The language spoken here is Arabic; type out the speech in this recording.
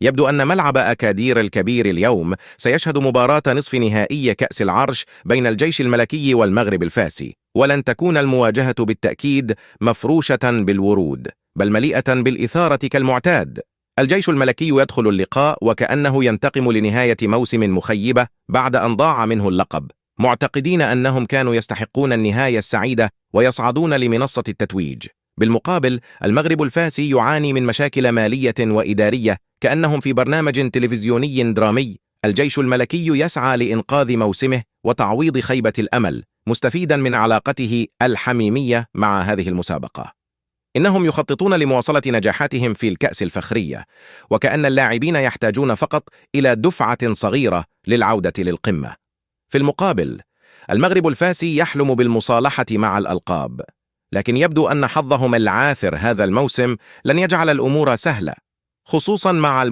يبدو أن ملعب أكادير الكبير اليوم سيشهد مباراة نصف نهائي كأس العرش بين الجيش الملكي والمغرب الفاسي، ولن تكون المواجهة بالتأكيد مفروشة بالورود، بل مليئة بالإثارة كالمعتاد. الجيش الملكي يدخل اللقاء وكأنه ينتقم لنهاية موسم مخيبة بعد أن ضاع منه اللقب، معتقدين أنهم كانوا يستحقون النهاية السعيدة ويصعدون لمنصة التتويج. بالمقابل، المغرب الفاسي يعاني من مشاكل مالية وإدارية كأنهم في برنامج تلفزيوني درامي. الجيش الملكي يسعى لإنقاذ موسمه وتعويض خيبة الأمل، مستفيدا من علاقته الحميمية مع هذه المسابقة. إنهم يخططون لمواصلة نجاحاتهم في الكأس الفخرية، وكأن اللاعبين يحتاجون فقط إلى دفعة صغيرة للعودة للقمة. في المقابل، المغرب الفاسي يحلم بالمصالحة مع الألقاب، لكن يبدو أن حظهم العاثر هذا الموسم لن يجعل الأمور سهلة، خصوصا مع